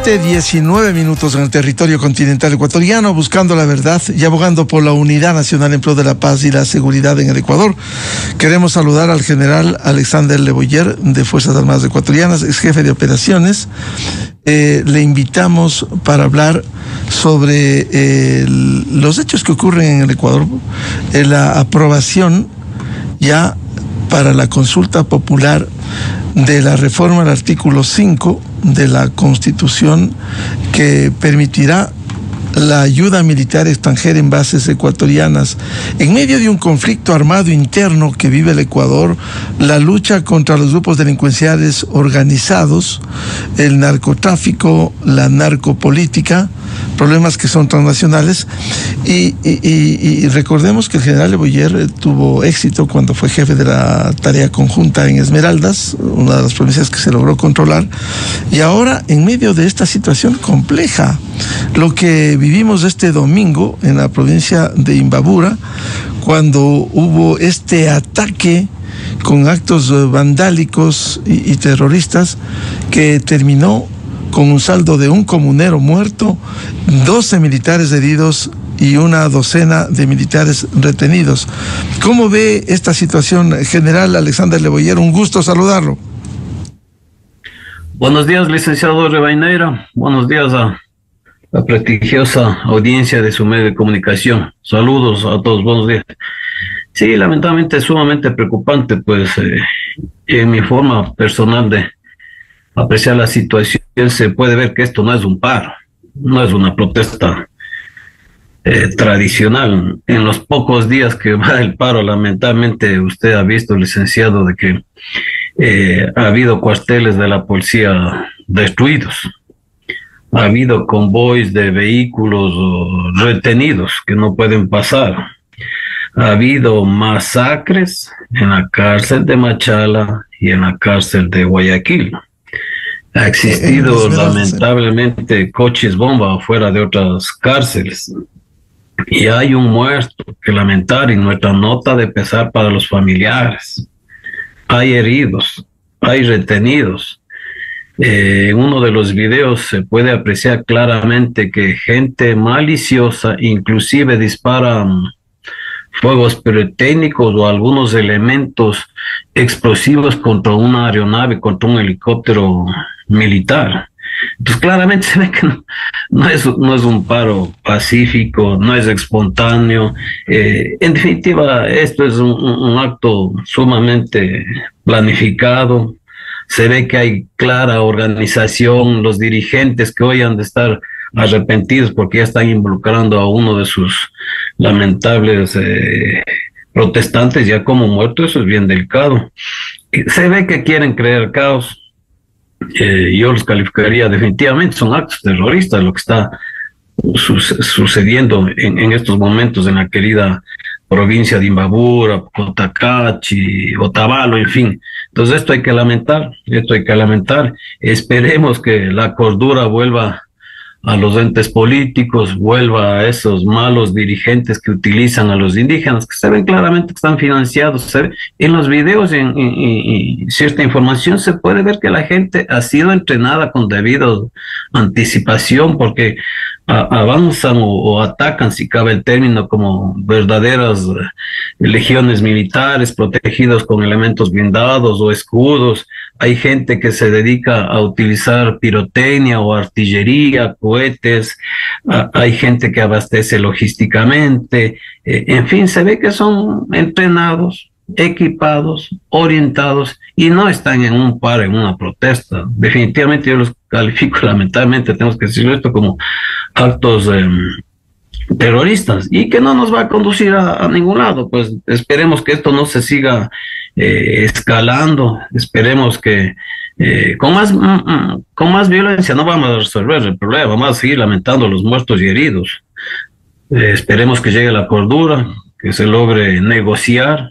7:19 en el territorio continental ecuatoriano, buscando la verdad y abogando por la unidad nacional en pro de la paz y la seguridad en el Ecuador. Queremos saludar al general Alexander Le Boyer, de Fuerzas Armadas Ecuatorianas, ex jefe de operaciones. Le invitamos para hablar sobre los hechos que ocurren en el Ecuador, la aprobación ya para la consulta popular de la reforma al artículo 5 de la Constitución, que permitirá la ayuda militar extranjera en bases ecuatorianas. En medio de un conflicto armado interno que vive el Ecuador, la lucha contra los grupos delincuenciales organizados, el narcotráfico, la narcopolítica, problemas que son transnacionales, y recordemos que el general Le Boyer tuvo éxito cuando fue jefe de la tarea conjunta en Esmeraldas, una de las provincias que se logró controlar, y ahora en medio de esta situación compleja, lo que vivimos este domingo en la provincia de Imbabura, cuando hubo este ataque con actos vandálicos y terroristas que terminó con un saldo de un comunero muerto, 12 militares heridos y una docena de militares retenidos. ¿Cómo ve esta situación, general Alexander Le Boyer? Un gusto saludarlo. Buenos días, licenciado Rivadeneira. Buenos días a la prestigiosa audiencia de su medio de comunicación. Saludos a todos, buenos días. Sí, lamentablemente es sumamente preocupante, pues en mi forma personal de apreciar la situación, se puede ver que esto no es un paro, no es una protesta tradicional. En los pocos días que va el paro, lamentablemente usted ha visto, licenciado, de que ha habido cuarteles de la policía destruidos, ha habido convoys de vehículos retenidos que no pueden pasar, ha habido masacres en la cárcel de Machala y en la cárcel de Guayaquil. Ha existido lamentablemente coches bomba afuera de otras cárceles, y hay un muerto que lamentar y nuestra nota de pesar para los familiares. Hay heridos, hay retenidos. En uno de los videos se puede apreciar claramente que gente maliciosa inclusive dispara fuegos pirotécnicos o algunos elementos explosivos contra una aeronave, contra un helicóptero militar. Entonces claramente se ve que no es un paro pacífico, no es espontáneo. En definitiva, esto es un acto sumamente planificado. Se ve que hay clara organización. Los dirigentes que hoy han de estar arrepentidos porque ya están involucrando a uno de sus lamentables protestantes ya como muerto, eso es bien delicado. Se ve que quieren crear caos. Yo los calificaría definitivamente, son actos terroristas lo que está sucediendo en estos momentos en la querida provincia de Imbabura, Cotacachi, Otavalo, en fin. Entonces esto hay que lamentar, esperemos que la cordura vuelva a los entes políticos, vuelva a esos malos dirigentes que utilizan a los indígenas, que se ven claramente que están financiados. Se ve, en los videos y cierta información se puede ver que la gente ha sido entrenada con debida anticipación, porque avanzan o atacan, si cabe el término, como verdaderas legiones militares protegidos con elementos blindados o escudos. Hay gente que se dedica a utilizar pirotecnia o artillería, cohetes, hay gente que abastece logísticamente, en fin, se ve que son entrenados, equipados, orientados, y no están en un paro, en una protesta. Definitivamente yo los califico, lamentablemente tenemos que decirlo esto, como actos terroristas, y que no nos va a conducir a ningún lado. Pues esperemos que esto no se siga escalando, esperemos que con más violencia no vamos a resolver el problema, vamos a seguir lamentando los muertos y heridos. Esperemos que llegue la cordura, que se logre negociar,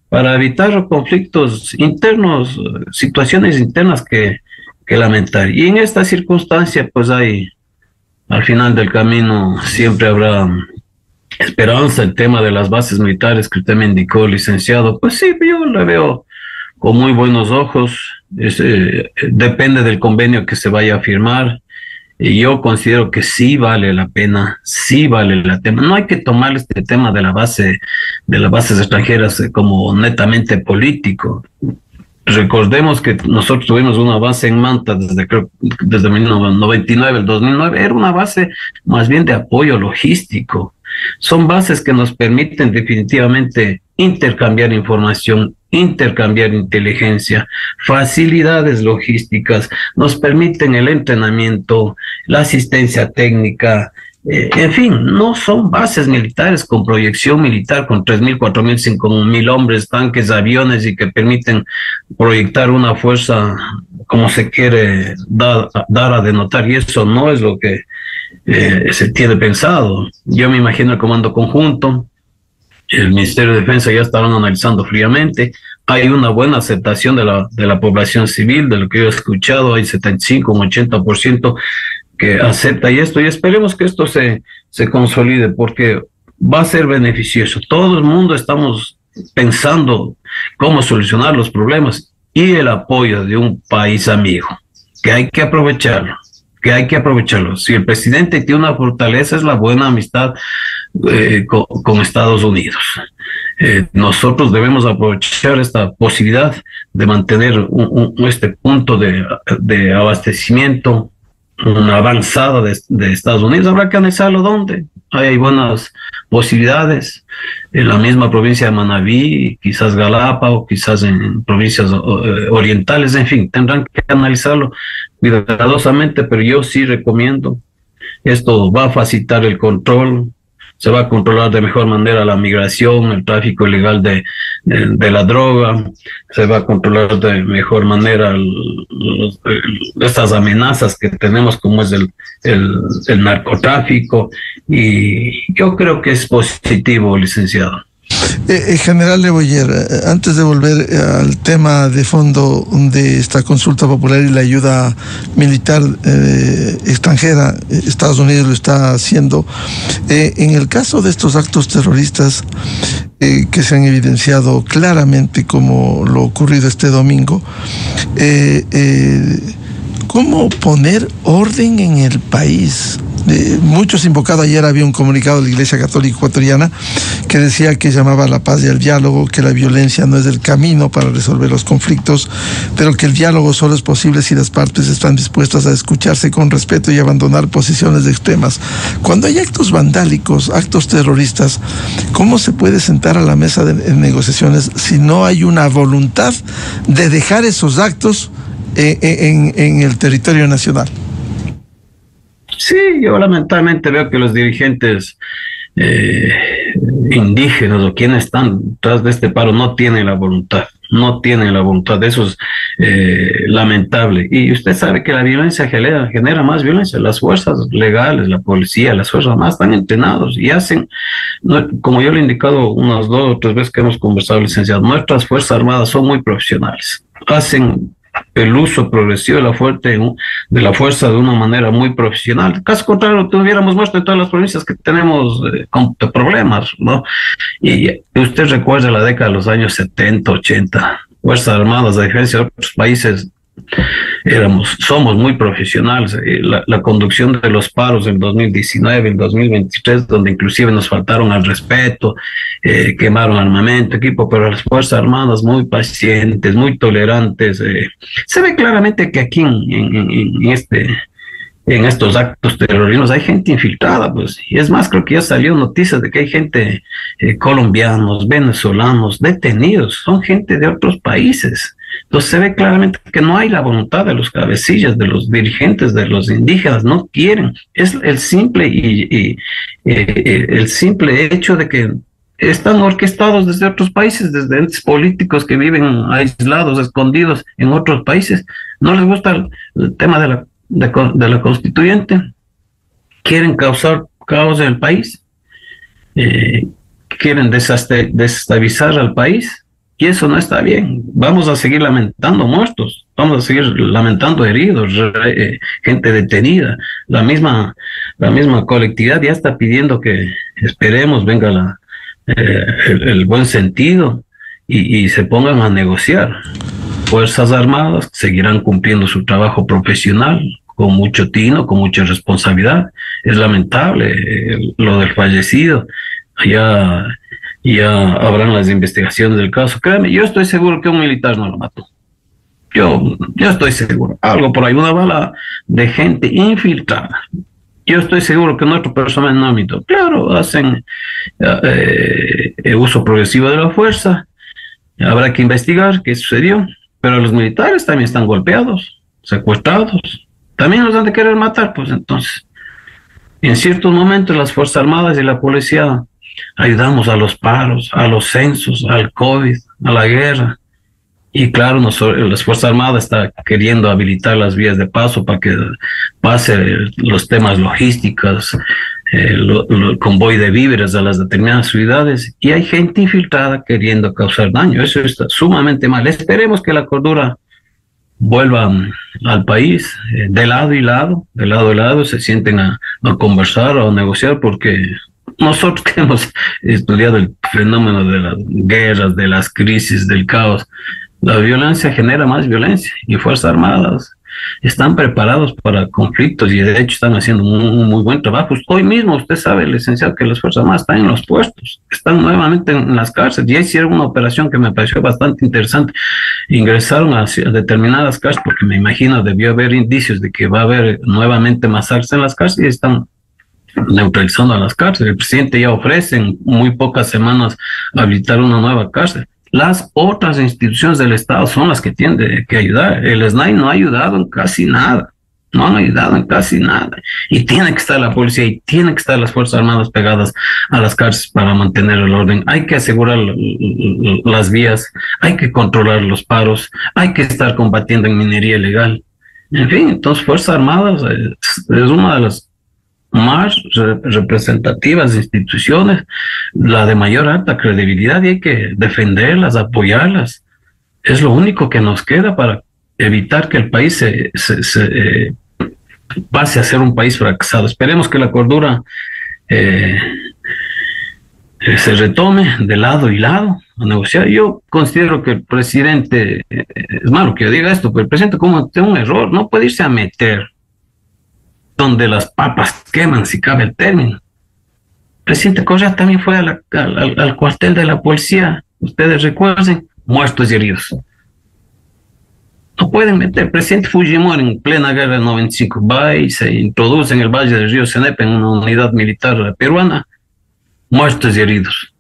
para evitar conflictos internos, situaciones internas que lamentar. Y en esta circunstancia, pues hay, al final del camino, siempre habrá esperanza. El tema de las bases militares que usted me indicó, licenciado, pues sí, yo le veo con muy buenos ojos. Depende del convenio que se vaya a firmar. Y yo considero que sí vale la pena, sí vale la pena. No hay que tomar este tema de de las bases extranjeras como netamente político. Recordemos que nosotros tuvimos una base en Manta desde 1999, el 2009, era una base más bien de apoyo logístico. Son bases que nos permiten definitivamente intercambiar información, intercambiar inteligencia, facilidades logísticas, nos permiten el entrenamiento, la asistencia técnica. En fin, no son bases militares con proyección militar, con 3.000, 4.000, 5.000 hombres, tanques, aviones y que permiten proyectar una fuerza como se quiere dar a denotar, y eso no es lo que se tiene pensado. Yo me imagino el comando conjunto, el Ministerio de Defensa ya estarán analizando fríamente. Hay una buena aceptación de la población civil, de lo que yo he escuchado, hay 75, un 80% que acepta y esperemos que esto se consolide porque va a ser beneficioso. Todo el mundo estamos pensando cómo solucionar los problemas y el apoyo de un país amigo, que hay que aprovecharlo, Si el presidente tiene una fortaleza es la buena amistad con Estados Unidos. Nosotros debemos aprovechar esta posibilidad de mantener este punto de abastecimiento, una avanzada de Estados Unidos. Habrá que analizarlo dónde. Hay buenas posibilidades en la misma provincia de Manabí, quizás Galápagos, quizás en provincias orientales, en fin, tendrán que analizarlo cuidadosamente, pero yo sí recomiendo. Esto va a facilitar el control, se va a controlar de mejor manera la migración, el tráfico ilegal de la droga, se va a controlar de mejor manera estas amenazas que tenemos como es el narcotráfico, y yo creo que es positivo, licenciado. General Leboyer, antes de volver al tema de fondo de esta consulta popular y la ayuda militar extranjera, Estados Unidos lo está haciendo. En el caso de estos actos terroristas que se han evidenciado claramente como lo ocurrido este domingo, ¿cómo poner orden en el país? Muchos invocados, ayer había un comunicado de la Iglesia Católica Ecuatoriana que decía que llamaba a la paz y al diálogo, que la violencia no es el camino para resolver los conflictos, pero que el diálogo solo es posible si las partes están dispuestas a escucharse con respeto y abandonar posiciones extremas. Cuando hay actos vandálicos, actos terroristas, ¿cómo se puede sentar a la mesa de negociaciones si no hay una voluntad de dejar esos actos en el territorio nacional? Sí, yo lamentablemente veo que los dirigentes indígenas o quienes están tras de este paro no tienen la voluntad, eso es lamentable. Y usted sabe que la violencia genera más violencia. Las fuerzas legales, la policía, las fuerzas armadas están entrenados y hacen, como yo le he indicado unas 2 o 3 veces que hemos conversado, licenciado, nuestras fuerzas armadas son muy profesionales, hacen el uso progresivo de la fuerza de una manera muy profesional. Caso contrario, tuviéramos muerto en todas las provincias que tenemos con problemas, ¿no? Y usted recuerda la década de los años 70, 80, Fuerzas Armadas, a diferencia de otros países, somos muy profesionales. La conducción de los paros en 2019, en 2023, donde inclusive nos faltaron al respeto, quemaron armamento, equipo, pero las Fuerzas Armadas muy pacientes, muy tolerantes. Se ve claramente que aquí en estos actos terroristas hay gente infiltrada, pues, y es más, creo que ya salió noticias de que hay gente, colombianos, venezolanos, detenidos, son gente de otros países. Entonces se ve claramente que no hay la voluntad de los cabecillas, de los dirigentes, de los indígenas, no quieren. Es el simple el simple hecho de que están orquestados desde otros países, desde entes políticos que viven aislados, escondidos en otros países. No les gusta el tema de la constituyente, quieren causar caos en el país, quieren desestabilizar al país, y eso no está bien. Vamos a seguir lamentando muertos, vamos a seguir lamentando heridos, gente detenida. La misma colectividad ya está pidiendo que esperemos venga el buen sentido y se pongan a negociar. Fuerzas Armadas seguirán cumpliendo su trabajo profesional con mucho tino, con mucha responsabilidad. Es lamentable lo del fallecido. Ya habrán las investigaciones del caso. Créeme, yo estoy seguro que un militar no lo mató. Yo estoy seguro. Algo por ahí, una bala de gente infiltrada. Yo estoy seguro que nuestro personal no mintió. Claro, hacen uso progresivo de la fuerza. Habrá que investigar qué sucedió. Pero los militares también están golpeados, secuestrados. También los han de querer matar, pues entonces. En ciertos momentos las Fuerzas Armadas y la policía ayudamos a los paros, a los censos, al COVID, a la guerra. Y claro, las Fuerzas Armadas están queriendo habilitar las vías de paso para que pase los temas logísticos, el convoy de víveres a las determinadas ciudades, y hay gente infiltrada queriendo causar daño. Eso está sumamente mal. Esperemos que la cordura vuelva al país, de lado y lado, se sienten a conversar o a negociar, porque nosotros que hemos estudiado el fenómeno de las guerras, de las crisis, del caos, la violencia genera más violencia, y Fuerzas Armadas están preparados para conflictos y de hecho están haciendo un muy buen trabajo. Hoy mismo usted sabe, licenciado, que las Fuerzas Armadas están en los puestos, están nuevamente en las cárceles. Ya hicieron una operación que me pareció bastante interesante. Ingresaron a determinadas cárceles porque me imagino debió haber indicios de que va a haber nuevamente masacres en las cárceles, y están neutralizando a las cárceles. El presidente ya ofrece en muy pocas semanas habilitar una nueva cárcel. Las otras instituciones del Estado son las que tienen que ayudar. El SNAI no ha ayudado en casi nada. Y tiene que estar la policía y tiene que estar las Fuerzas Armadas pegadas a las cárceles para mantener el orden. Hay que asegurar las vías, hay que controlar los paros, hay que estar combatiendo en minería ilegal. En fin, entonces Fuerzas Armadas es una de las más representativas instituciones, la de mayor alta credibilidad, y hay que defenderlas, apoyarlas. Es lo único que nos queda para evitar que el país se pase a ser un país fracasado. Esperemos que la cordura se retome de lado y lado a negociar. Yo considero que el presidente, es malo que yo diga esto, pero el presidente cometió un error, no puede irse a meter donde las papas queman, si cabe el término. El presidente Correa también fue al cuartel de la policía, ustedes recuerden, muertos y heridos. No pueden meter. El presidente Fujimori en plena guerra del 95 va y se introduce en el Valle del Río Cenepe en una unidad militar peruana, muertos y heridos.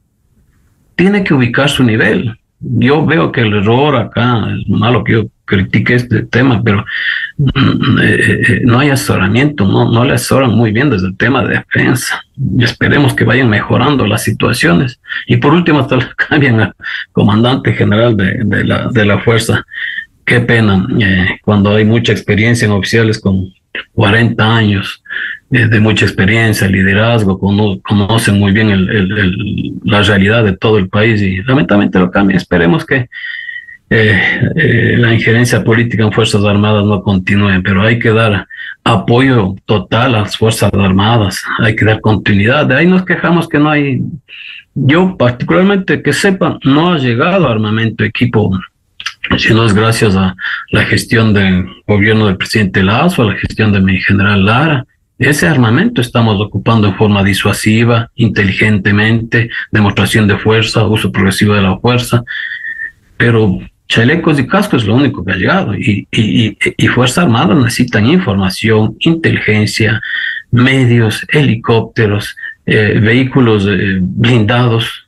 Tiene que ubicar su nivel. Yo veo que el error acá, es malo que yo critique este tema, pero no hay asesoramiento, no le asesoran muy bien desde el tema de defensa. Esperemos que vayan mejorando las situaciones. Y por último, hasta le cambian al comandante general de la fuerza. Qué pena, cuando hay mucha experiencia en oficiales con 40 años de mucha experiencia, liderazgo, conocen muy bien la realidad de todo el país, y lamentablemente lo cambian. Esperemos que la injerencia política en Fuerzas Armadas no continúe, pero hay que dar apoyo total a las Fuerzas Armadas, hay que dar continuidad. De ahí nos quejamos que no hay, yo particularmente que sepa, no ha llegado armamento, equipo, si no es gracias a la gestión del gobierno del presidente Lazo, a la gestión de mi general Lara. Ese armamento estamos ocupando en forma disuasiva, inteligentemente, demostración de fuerza, uso progresivo de la fuerza, pero chalecos y cascos es lo único que ha llegado, y Fuerzas Armadas necesitan información, inteligencia, medios, helicópteros, vehículos blindados,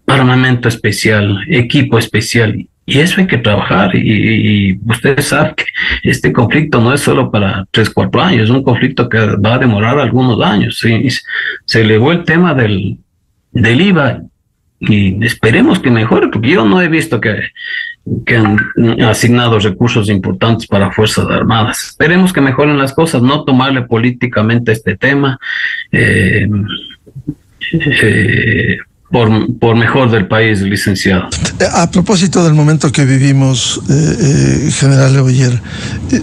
armamento especial, equipo especial. Y eso hay que trabajar, y ustedes saben que este conflicto no es solo para 3-4 años, es un conflicto que va a demorar algunos años. ¿Sí? Se elevó el tema del IVA, y esperemos que mejore, porque yo no he visto que han asignado recursos importantes para Fuerzas Armadas. Esperemos que mejoren las cosas, no tomarle políticamente este tema, por mejor del país, licenciado. A propósito del momento que vivimos, general Leboyer,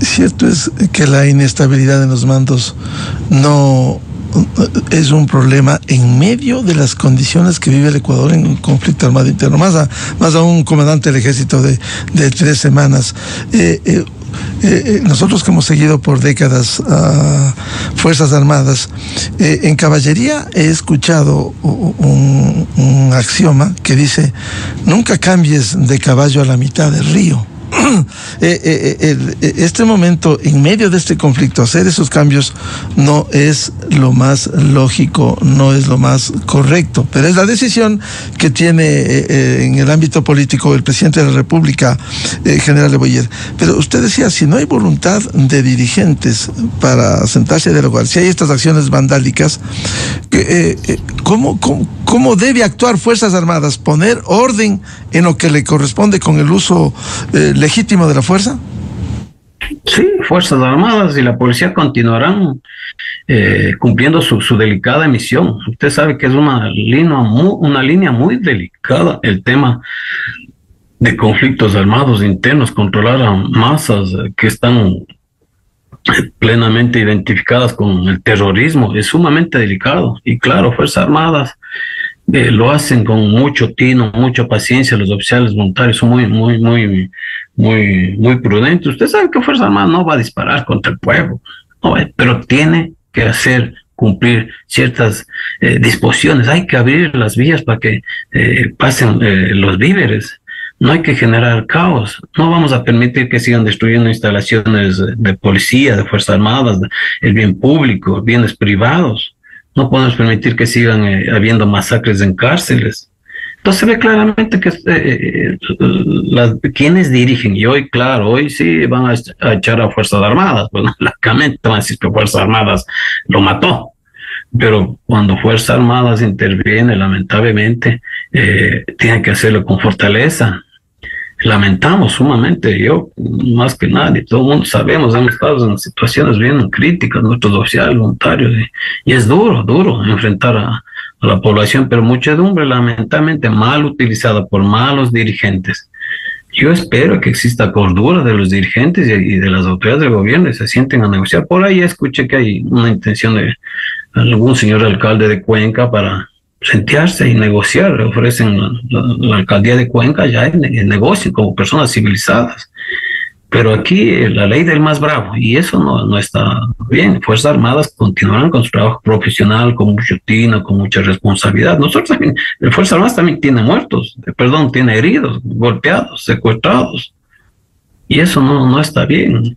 cierto es que la inestabilidad en los mandos no es un problema en medio de las condiciones que vive el Ecuador en un conflicto armado interno, más a un comandante del ejército de 3 semanas. Nosotros que hemos seguido por décadas a Fuerzas Armadas, en caballería he escuchado un axioma que dice: nunca cambies de caballo a la mitad del río. Este momento, en medio de este conflicto, hacer esos cambios no es lo más lógico, no es lo más correcto, pero es la decisión que tiene en el ámbito político el presidente de la República, general Leboyer. Pero usted decía, si no hay voluntad de dirigentes para sentarse a dialogar, si hay estas acciones vandálicas, ¿cómo debe actuar Fuerzas Armadas? ¿Poner orden en lo que le corresponde con el uso legítimo de la fuerza? Sí, Fuerzas Armadas y la policía continuarán cumpliendo su delicada misión. Usted sabe que es una línea muy delicada el tema de conflictos armados internos, controlar a masas que están plenamente identificadas con el terrorismo, es sumamente delicado. Y claro, Fuerzas Armadas lo hacen con mucho tino, mucha paciencia. Los oficiales voluntarios son muy prudentes. Usted sabe que Fuerzas Armadas no va a disparar contra el pueblo, no, pero tiene que hacer cumplir ciertas disposiciones. Hay que abrir las vías para que pasen los víveres. No hay que generar caos. No vamos a permitir que sigan destruyendo instalaciones de policía, de Fuerzas Armadas, el bien público, bienes privados. No podemos permitir que sigan habiendo masacres en cárceles. Entonces se ve claramente que quienes dirigen, y hoy, claro, hoy sí van a echar a Fuerzas Armadas, pues lógicamente van a decir que Fuerzas Armadas lo mató. Pero cuando Fuerzas Armadas interviene, lamentablemente, tienen que hacerlo con fortaleza. Lamentamos sumamente, yo más que nadie, todo el mundo sabemos, hemos estado en situaciones bien críticas, nuestros oficiales voluntarios, y es duro enfrentar a la población, pero muchedumbre lamentablemente mal utilizada por malos dirigentes. Yo espero que exista cordura de los dirigentes y de las autoridades del gobierno y se sienten a negociar. Por ahí escuché que hay una intención de algún señor alcalde de Cuenca para sentarse y negociar. Le ofrecen la alcaldía de Cuenca ya en negocio como personas civilizadas. Pero aquí la ley del más bravo, y eso no está bien. Fuerzas Armadas continuarán con su trabajo profesional, con mucho tino, con mucha responsabilidad. Nosotros también, el Fuerzas Armadas también tiene muertos, tiene heridos, golpeados, secuestrados. Y eso no está bien.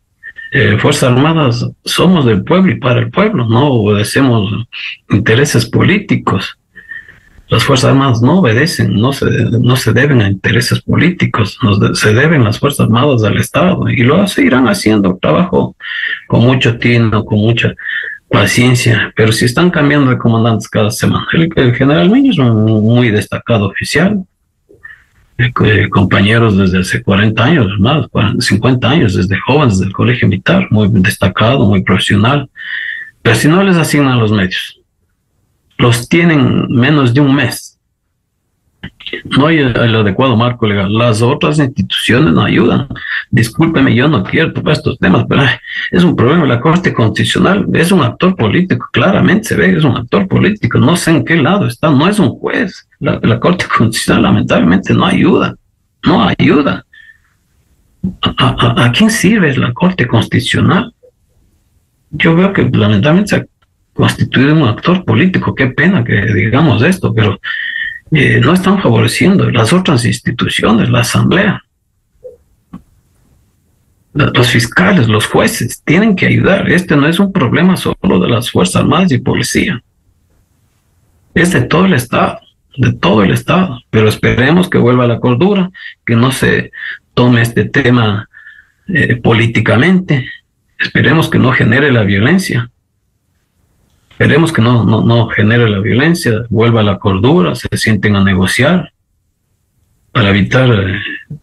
Fuerzas Armadas somos del pueblo y para el pueblo, no obedecemos intereses políticos. Las Fuerzas Armadas no obedecen, no se deben a intereses políticos, se deben las Fuerzas Armadas al Estado y lo seguirán haciendo, trabajo con mucho tino, con mucha paciencia, pero si están cambiando de comandantes cada semana. El general Miño es un muy destacado oficial, compañeros desde hace 40 años, más 50 años, desde jóvenes del colegio militar, muy destacado, muy profesional, pero si no les asignan los medios, los tienen menos de un mes. No hay el adecuado marco legal. Las otras instituciones no ayudan. Discúlpeme, yo no quiero tocar estos temas, pero es un problema. La Corte Constitucional es un actor político, claramente se ve, es un actor político. No sé en qué lado está, no es un juez. La Corte Constitucional lamentablemente no ayuda. ¿A quién sirve la Corte Constitucional? Yo veo que lamentablemente se constituido un actor político. Qué pena que digamos esto, pero no están favoreciendo las otras instituciones, la Asamblea, los fiscales, los jueces, tienen que ayudar. Este no es un problema solo de las Fuerzas Armadas y Policía, es de todo el Estado, pero esperemos que vuelva a la cordura, que no se tome este tema políticamente, esperemos que no genere la violencia. Esperemos que no genere la violencia, vuelva a la cordura, se sienten a negociar para evitar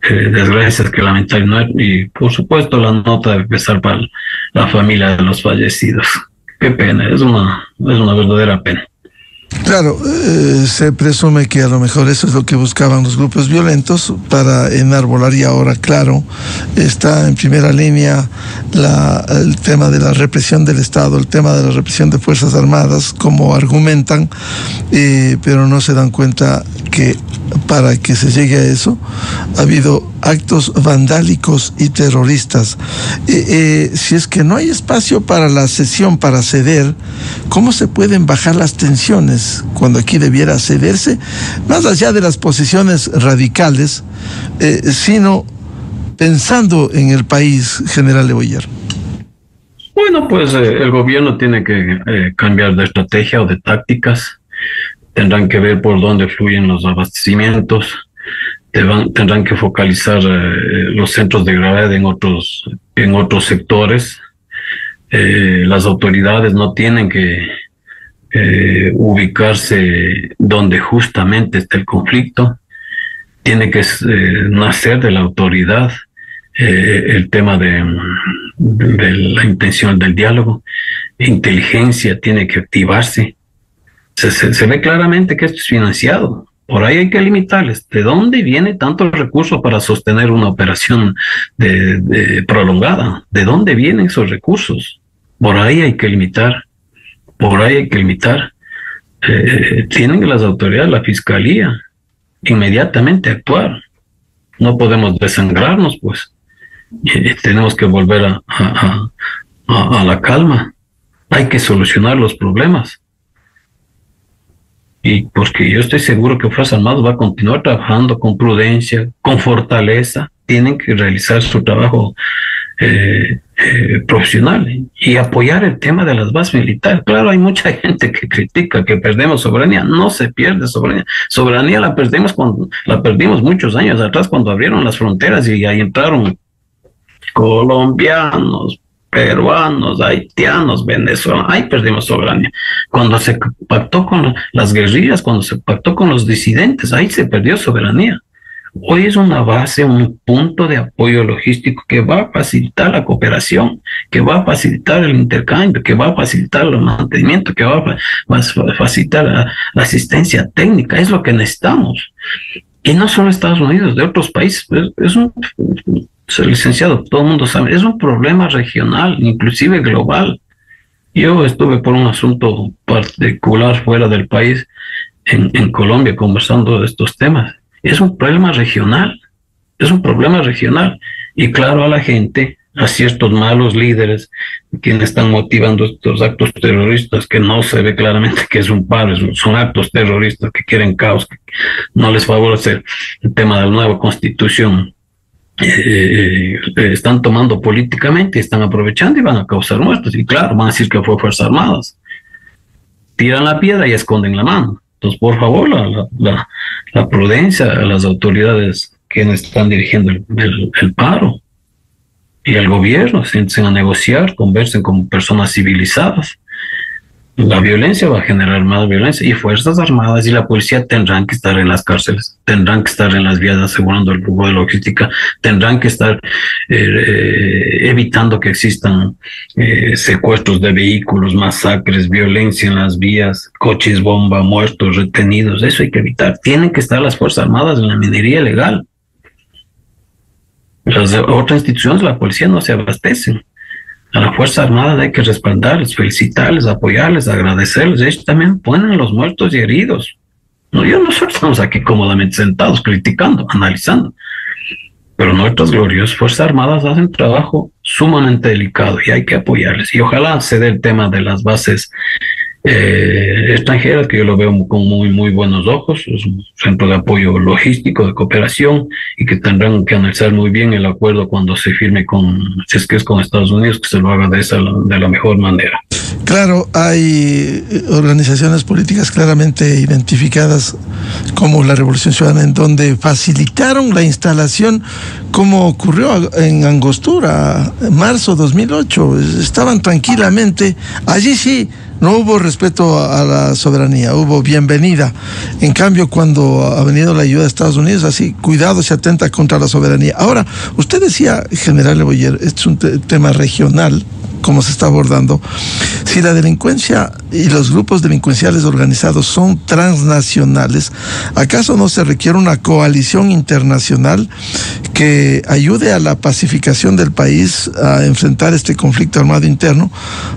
desgracias que lamentar. Y por supuesto la nota debe pesar para la familia de los fallecidos. Qué pena, es una verdadera pena. Claro, se presume que a lo mejor eso es lo que buscaban los grupos violentos para enarbolar, y ahora, claro, está en primera línea el tema de la represión del Estado, el tema de la represión de Fuerzas Armadas, como argumentan, pero no se dan cuenta que para que se llegue a eso ha habido actos vandálicos y terroristas. Si es que no hay espacio para la sesión, para ceder, ¿cómo se pueden bajar las tensiones cuando aquí debiera cederse, más allá de las posiciones radicales, sino pensando en el país, general Leboyer? Bueno, pues el gobierno tiene que cambiar de estrategia o de tácticas. Tendrán que ver por dónde fluyen los abastecimientos. Tendrán que focalizar los centros de gravedad en otros sectores. Las autoridades no tienen que ubicarse donde justamente está el conflicto. Tiene que nacer de la autoridad el tema de la intención del diálogo. Inteligencia tiene que activarse. Se ve claramente que esto es financiado. Por ahí hay que limitarles. ¿De dónde viene tanto recurso para sostener una operación prolongada? ¿De dónde vienen esos recursos? Por ahí hay que limitar. Por ahí hay que limitar. Tienen las autoridades, la fiscalía, inmediatamente actuar. No podemos desangrarnos, pues. Tenemos que volver a la calma. Hay que solucionar los problemas. Y porque yo estoy seguro que Fuerzas Armadas va a continuar trabajando con prudencia, con fortaleza. Tienen que realizar su trabajo profesional y apoyar el tema de las bases militares. Claro, hay mucha gente que critica que perdemos soberanía. No se pierde soberanía. Soberanía la perdimos muchos años atrás cuando abrieron las fronteras y ahí entraron colombianos, peruanos, haitianos, venezolanos. Ahí perdimos soberanía. Cuando se pactó con las guerrillas, cuando se pactó con los disidentes, ahí se perdió soberanía. Hoy es una base, un punto de apoyo logístico que va a facilitar la cooperación, que va a facilitar el intercambio, que va a facilitar el mantenimiento, que va a facilitar la asistencia técnica. Es lo que necesitamos. Y no solo Estados Unidos, de otros países. Licenciado, todo el mundo sabe, es un problema regional, inclusive global. Yo estuve por un asunto particular fuera del país, en Colombia, conversando de estos temas. Es un problema regional, y claro, a la gente, a ciertos malos líderes, quienes están motivando estos actos terroristas, que no se ve claramente que es un paro, son actos terroristas que quieren caos, que no les favorece el tema de la nueva constitución. Están tomando políticamente, están aprovechando y van a causar muertos. Y claro, van a decir que fue Fuerzas Armadas. Tiran la piedra y esconden la mano. Entonces, por favor, la prudencia a las autoridades que están dirigiendo el paro y el gobierno, siéntense a negociar, conversen como personas civilizadas. La violencia va a generar más violencia, y Fuerzas Armadas y la policía tendrán que estar en las cárceles, tendrán que estar en las vías asegurando el flujo de logística, tendrán que estar evitando que existan secuestros de vehículos, masacres, violencia en las vías, coches bomba, muertos, retenidos. Eso hay que evitar. Tienen que estar las Fuerzas Armadas en la minería ilegal. Las otras instituciones de la policía no se abastecen. A la Fuerza Armada hay que respaldarles, felicitarles, apoyarles, agradecerles. Ellos también ponen los muertos y heridos. Nosotros estamos aquí cómodamente sentados, criticando, analizando. Pero nuestras gloriosas Fuerzas Armadas hacen trabajo sumamente delicado y hay que apoyarles. Y ojalá se dé el tema de las bases extranjeras, que yo lo veo con muy, muy buenos ojos. Es un centro de apoyo logístico, de cooperación, y que tendrán que analizar muy bien el acuerdo cuando se firme si es que es con Estados Unidos, que se lo haga de la mejor manera. Claro, hay organizaciones políticas claramente identificadas como la Revolución Ciudadana, en donde facilitaron la instalación, como ocurrió en Angostura, en marzo de 2008. Estaban tranquilamente, allí sí, no hubo respeto a la soberanía, hubo bienvenida. En cambio, cuando ha venido la ayuda de Estados Unidos, así, cuidado, se atenta contra la soberanía. Ahora, usted decía, general Leboyer, este es un tema regional, como se está abordando. Si la delincuencia y los grupos delincuenciales organizados son transnacionales, ¿acaso no se requiere una coalición internacional que ayude a la pacificación del país a enfrentar este conflicto armado interno?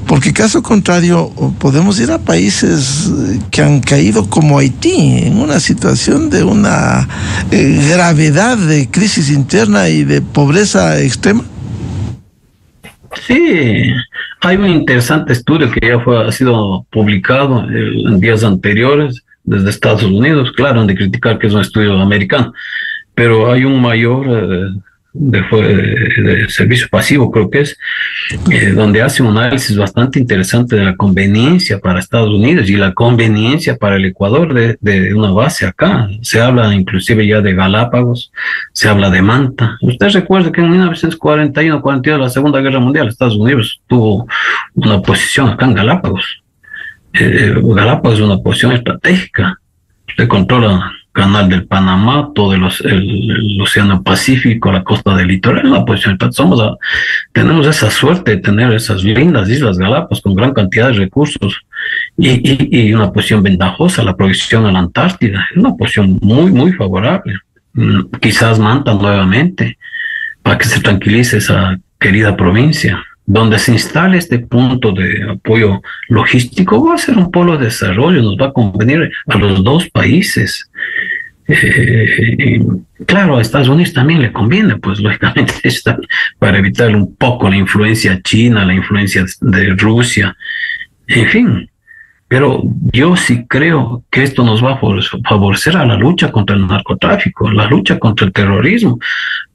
Porque caso contrario, podemos ir a países que han caído como Haití, en una situación de una gravedad de crisis interna y de pobreza extrema. Sí, hay un interesante estudio que ya ha sido publicado en días anteriores desde Estados Unidos. Claro, han de criticar que es un estudio americano, pero hay un mayor de servicio pasivo, creo que es, donde hace un análisis bastante interesante de la conveniencia para Estados Unidos y la conveniencia para el Ecuador de una base acá. Se habla inclusive ya de Galápagos, se habla de Manta. Usted recuerda que en 1941-42, la Segunda Guerra Mundial, Estados Unidos tuvo una posición acá en Galápagos. Galápagos es una posición estratégica. Usted controla Canal del Panamá, todo el Océano Pacífico, la costa del litoral, una posición. Tenemos esa suerte de tener esas lindas Islas Galápagos con gran cantidad de recursos y una posición ventajosa, la provisión a la Antártida, es una posición muy, muy favorable. Quizás Manta nuevamente, para que se tranquilice esa querida provincia. Donde se instale este punto de apoyo logístico, va a ser un polo de desarrollo, nos va a convenir a los dos países. Claro, a Estados Unidos también le conviene, pues lógicamente para evitar un poco la influencia china, la influencia de Rusia, en fin. Pero yo sí creo que esto nos va a favorecer a la lucha contra el narcotráfico, la lucha contra el terrorismo,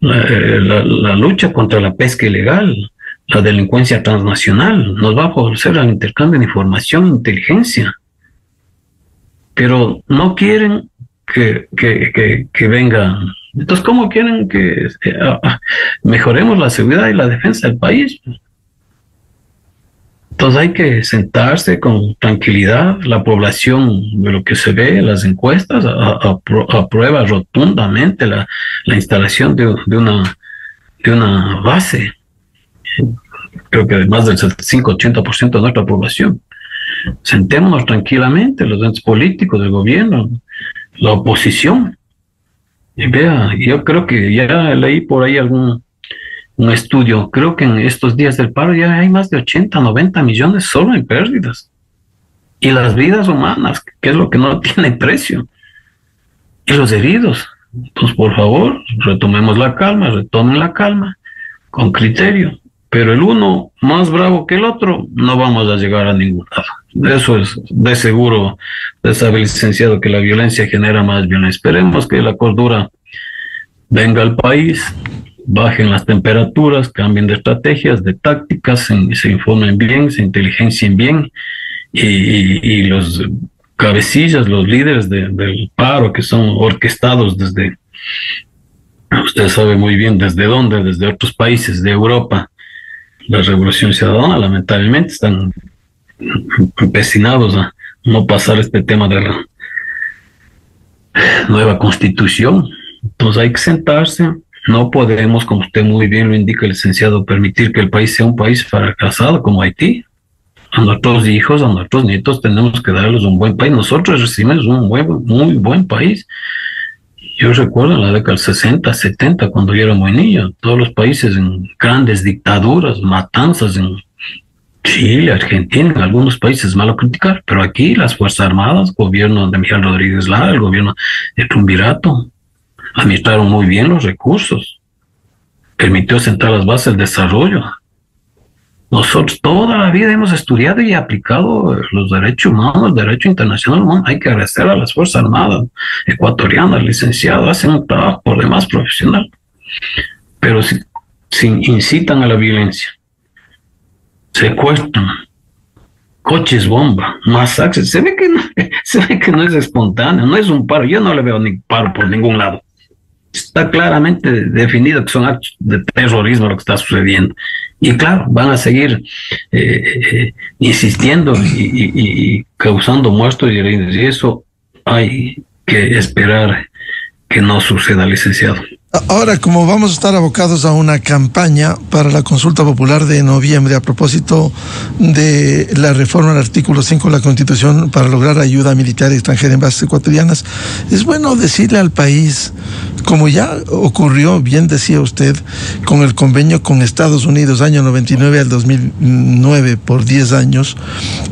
la lucha contra la pesca ilegal, la delincuencia transnacional. Nos va a favorecer el intercambio de información e inteligencia. Pero no quieren que vengan. Entonces, ¿cómo quieren que mejoremos la seguridad y la defensa del país? Entonces hay que sentarse con tranquilidad. La población, de lo que se ve en las encuestas, aprueba rotundamente la instalación de una base. Creo que más del 75-80% de nuestra población. Sentémonos tranquilamente, los entes políticos, del gobierno, la oposición. Y vea, yo creo que ya leí por ahí un estudio, creo que en estos días del paro ya hay más de 80-90 millones solo en pérdidas. Y las vidas humanas, que es lo que no tiene precio. Y los heridos. Entonces, por favor, retomemos la calma, retomen la calma, con criterio. Pero el uno más bravo que el otro, no vamos a llegar a ningún lado. Eso es de seguro. Usted sabe, licenciado, que la violencia genera más violencia. Esperemos que la cordura venga al país, bajen las temperaturas, cambien de estrategias, de tácticas, se informen bien, se inteligencien bien, y los cabecillas, los líderes del paro, que son orquestados desde, usted sabe muy bien desde dónde, desde otros países de Europa. La Revolución Ciudadana, lamentablemente, están empecinados a no pasar este tema de la nueva constitución. Entonces hay que sentarse. No podemos, como usted muy bien lo indica, licenciado, permitir que el país sea un país fracasado como Haití. A nuestros hijos, a nuestros nietos tenemos que darles un buen país. Nosotros recibimos un muy buen país. Yo recuerdo en la década del 60, 70, cuando yo era muy niño, todos los países en grandes dictaduras, matanzas en Chile, Argentina, en algunos países, malo criticar, pero aquí las Fuerzas Armadas, gobierno de Miguel Rodríguez Lara, el gobierno de Triunvirato, administraron muy bien los recursos, permitió sentar las bases del desarrollo. Nosotros toda la vida hemos estudiado y aplicado los derechos humanos, el derecho internacional humano. Hay que agradecer a las Fuerzas Armadas ecuatorianas, licenciados, hacen un trabajo por demás profesional. Pero si incitan a la violencia, secuestran, coches bomba, masacres, se ve que no es espontáneo, no es un paro. Yo no le veo ni paro por ningún lado. Está claramente definido que son actos de terrorismo lo que está sucediendo. Y claro, van a seguir insistiendo y causando muertos y heridos. Y eso hay que esperar que no suceda, licenciado. Ahora, como vamos a estar abocados a una campaña para la consulta popular de noviembre a propósito de la reforma del artículo 5 de la Constitución para lograr ayuda militar extranjera en bases ecuatorianas, es bueno decirle al país, como ya ocurrió, bien decía usted, con el convenio con Estados Unidos, año 99 al 2009, por 10 años,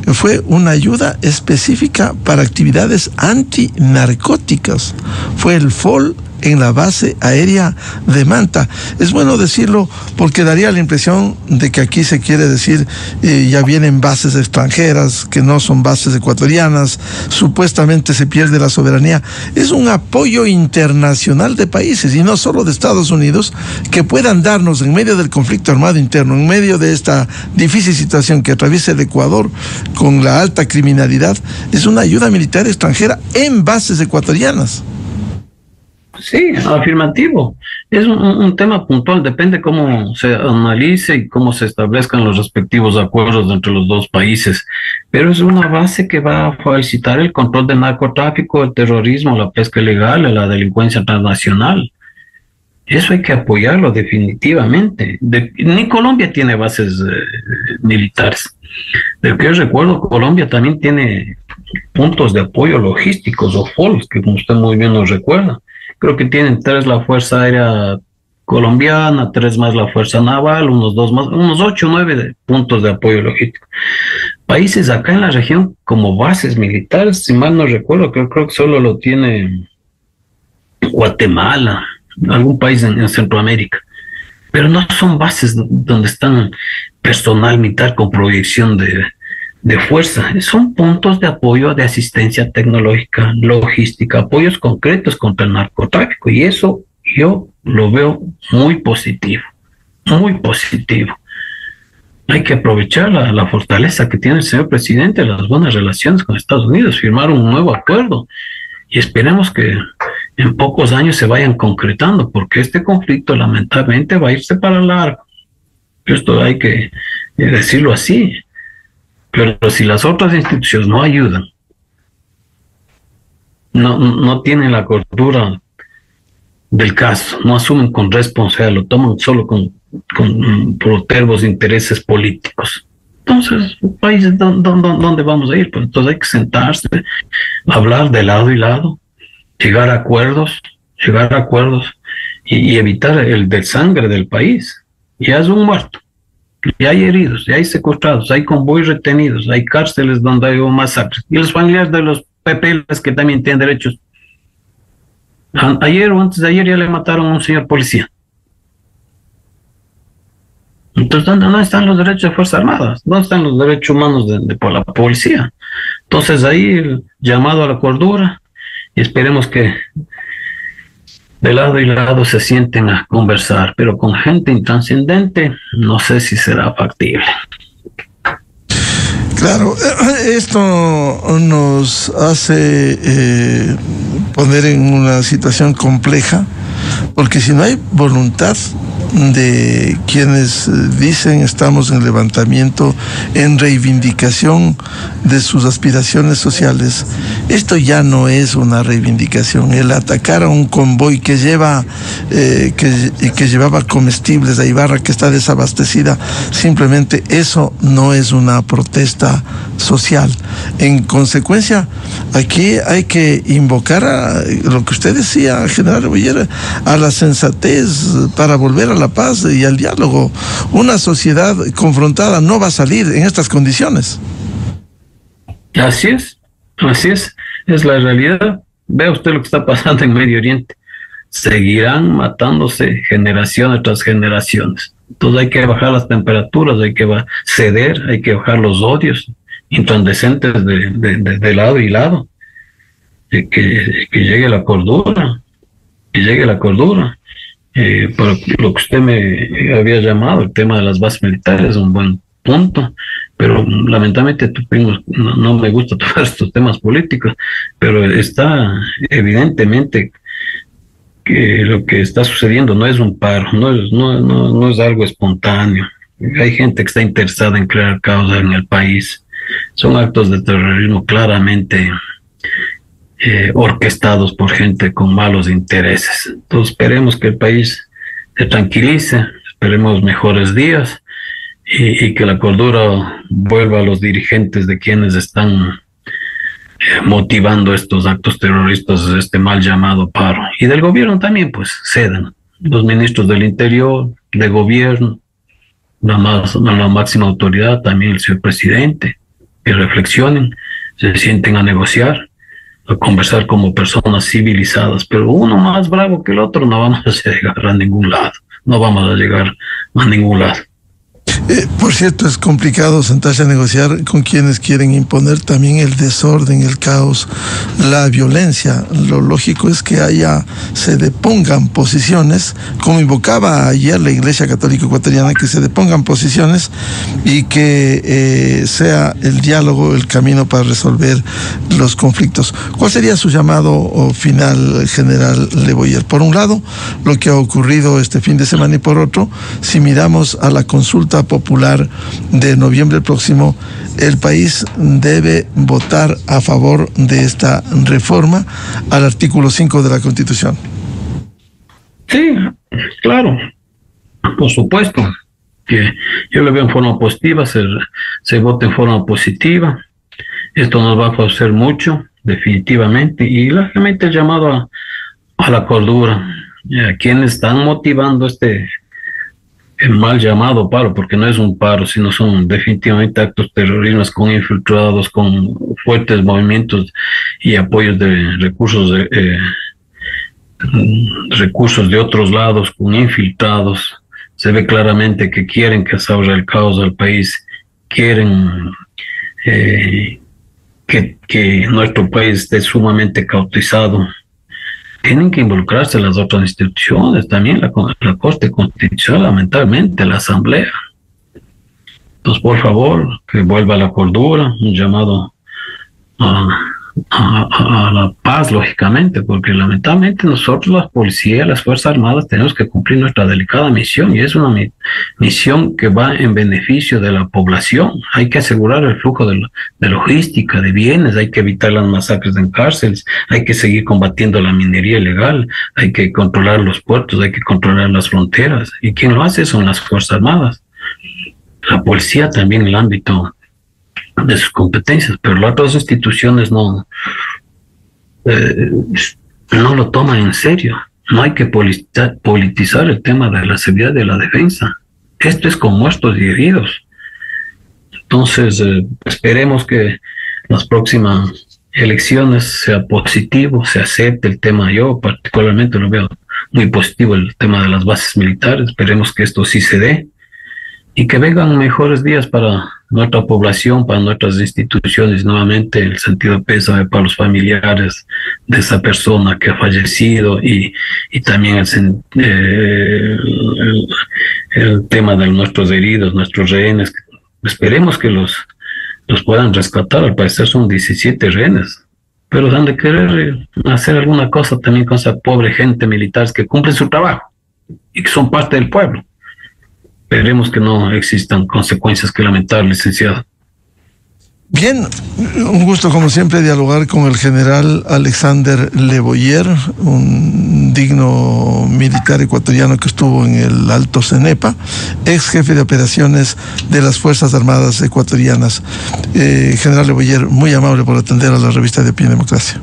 fue una ayuda específica para actividades antinarcóticas. Fue el FOL en la base aérea de Manta. Es bueno decirlo porque daría la impresión de que aquí se quiere decir ya vienen bases extranjeras que no son bases ecuatorianas, supuestamente se pierde la soberanía. Es un apoyo internacional de países y no solo de Estados Unidos que puedan darnos en medio del conflicto armado interno, en medio de esta difícil situación que atraviesa el Ecuador con la alta criminalidad. Es una ayuda militar extranjera en bases ecuatorianas. Sí, afirmativo. Es un tema puntual, depende cómo se analice y cómo se establezcan los respectivos acuerdos entre los dos países, pero es una base que va a facilitar el control del narcotráfico, el terrorismo, la pesca ilegal, la delincuencia transnacional. Eso hay que apoyarlo definitivamente. Ni Colombia tiene bases militares. De que yo recuerdo, Colombia también tiene puntos de apoyo logísticos o FOLs, que como usted muy bien nos recuerda. Creo que tienen 3 la Fuerza Aérea Colombiana, 3 más la Fuerza Naval, unos 2 más, unos 8 o 9 puntos de apoyo logístico. Países acá en la región como bases militares, si mal no recuerdo, creo que solo lo tiene Guatemala, algún país en Centroamérica. Pero no son bases donde están personal militar con proyección de fuerza, son puntos de apoyo, de asistencia tecnológica, logística, apoyos concretos contra el narcotráfico, y eso yo lo veo muy positivo, muy positivo. Hay que aprovechar la fortaleza que tiene el señor presidente, las buenas relaciones con Estados Unidos, firmar un nuevo acuerdo, y esperemos que en pocos años se vayan concretando, porque este conflicto lamentablemente va a irse para largo. Esto hay que decirlo así. Pero si las otras instituciones no ayudan, no tienen la cordura del caso, no asumen con responsabilidad, lo toman solo con protervos intereses políticos. Entonces, países, ¿dónde vamos a ir? Pues entonces hay que sentarse, hablar de lado y lado, llegar a acuerdos y evitar el desangre del país. Ya es un muerto. Y hay heridos, y hay secuestrados, hay convoyes retenidos, hay cárceles donde hay masacres. Y los familiares de los PPLs que también tienen derechos. Ayer o antes de ayer ya le mataron a un señor policía. Entonces, ¿dónde están los derechos de Fuerzas Armadas? ¿Dónde están los derechos humanos por la policía? Entonces ahí el llamado a la cordura, y esperemos que de lado y lado se sienten a conversar, pero con gente intranscendente no sé si será factible. Claro, esto nos hace poner en una situación compleja, porque si no hay voluntad de quienes dicen estamos en levantamiento, en reivindicación de sus aspiraciones sociales, esto ya no es una reivindicación. El atacar a un convoy que lleva que llevaba comestibles a Ibarra, que está desabastecida, simplemente eso no es una protesta social. En consecuencia, aquí hay que invocar a lo que usted decía, general Reboller, a la sensatez para volver a la paz y al diálogo. Una sociedad confrontada no va a salir en estas condiciones. Así es la realidad. Vea usted lo que está pasando en Medio Oriente. Seguirán matándose generaciones tras generaciones. Entonces hay que bajar las temperaturas, hay que ceder, hay que bajar los odios incandescentes de lado y lado. Que llegue la cordura, por lo que usted me había llamado, el tema de las bases militares es un buen punto, pero lamentablemente no me gusta tocar estos temas políticos, pero está evidentemente que lo que está sucediendo no es un paro, no es algo espontáneo. Hay gente que está interesada en crear caos en el país. Son actos de terrorismo claramente orquestados por gente con malos intereses. Entonces esperemos que el país se tranquilice, esperemos mejores días y que la cordura vuelva a los dirigentes de quienes están motivando estos actos terroristas, este mal llamado paro. Y del gobierno también, pues, cedan. Los ministros del Interior, de Gobierno, la máxima autoridad, también el señor presidente, que reflexionen, se sienten a negociar, a conversar como personas civilizadas, pero uno más bravo que el otro no vamos a llegar a ningún lado, no vamos a llegar a ningún lado. Por cierto, es complicado sentarse a negociar con quienes quieren imponer también el desorden, el caos, la violencia. Lo lógico es que se depongan posiciones, como invocaba ayer la Iglesia Católica Ecuatoriana, que se depongan posiciones y que sea el diálogo el camino para resolver los conflictos. ¿Cuál sería su llamado final, general Leboyer? Por un lado, lo que ha ocurrido este fin de semana, y por otro, si miramos a la consulta popular de noviembre próximo, el país debe votar a favor de esta reforma al artículo 5 de la Constitución. Sí, claro, por supuesto que yo lo veo en forma positiva, se vota en forma positiva. Esto nos va a favorecer mucho, definitivamente, y lógicamente el llamado a la cordura, a quienes están motivando el mal llamado paro, porque no es un paro, sino son definitivamente actos terroristas con infiltrados, con fuertes movimientos y apoyos de recursos de otros lados, con infiltrados. Se ve claramente que quieren que se abra el caos al país, quieren que nuestro país esté sumamente caotizado. Tienen que involucrarse las otras instituciones, también la Corte Constitucional, lamentablemente, la Asamblea. Entonces, por favor, que vuelva la cordura, un llamado a la paz, lógicamente, porque lamentablemente nosotros, las policías, las Fuerzas Armadas, tenemos que cumplir nuestra delicada misión, y es una misión que va en beneficio de la población. Hay que asegurar el flujo de logística, de bienes, hay que evitar las masacres en cárceles, hay que seguir combatiendo la minería ilegal, hay que controlar los puertos, hay que controlar las fronteras, y quien lo hace son las Fuerzas Armadas. La policía también en el ámbito de sus competencias, pero las otras instituciones no lo toman en serio. No hay que politizar el tema de la seguridad y de la defensa. Esto es con muertos y heridos. Entonces, esperemos que las próximas elecciones sea positivo, se acepte el tema. Yo particularmente lo veo muy positivo, el tema de las bases militares. Esperemos que esto sí se dé y que vengan mejores días para nuestra población, para nuestras instituciones. Nuevamente, el sentido pésame para los familiares de esa persona que ha fallecido y también el tema de nuestros heridos, nuestros rehenes. Esperemos que los puedan rescatar. Al parecer son 17 rehenes, pero han de querer hacer alguna cosa también con esa pobre gente militar que cumplen su trabajo y que son parte del pueblo. Esperemos que no existan consecuencias que lamentar, licenciado. Bien, un gusto como siempre dialogar con el general Alexander Leboyer, un digno militar ecuatoriano que estuvo en el Alto Cenepa, ex jefe de operaciones de las Fuerzas Armadas ecuatorianas. General Leboyer, muy amable por atender a la revista de Opinión y Democracia.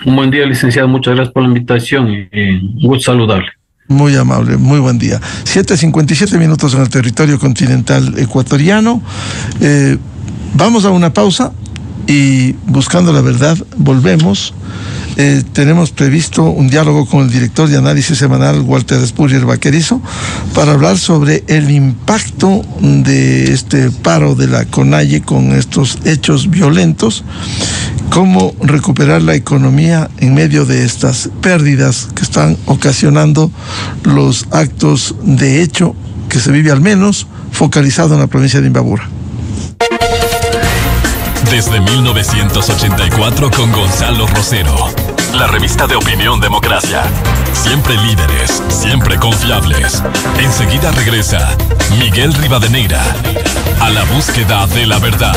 Un buen día, licenciado, muchas gracias por la invitación y un gusto saludarle. Muy amable, muy buen día. 7:57 minutos en el territorio continental ecuatoriano. Vamos a una pausa y buscando la verdad volvemos. Tenemos previsto un diálogo con el director de análisis semanal Walter Spurrier Vaquerizo para hablar sobre el impacto de este paro de la CONAIE con estos hechos violentos, cómo recuperar la economía en medio de estas pérdidas que están ocasionando los actos de hecho que se vive al menos focalizado en la provincia de Imbabura. Desde 1984 con Gonzalo Rosero. La revista de Opinión Democracia. Siempre líderes, siempre confiables. Enseguida regresa Miguel Rivadeneira a la búsqueda de la verdad.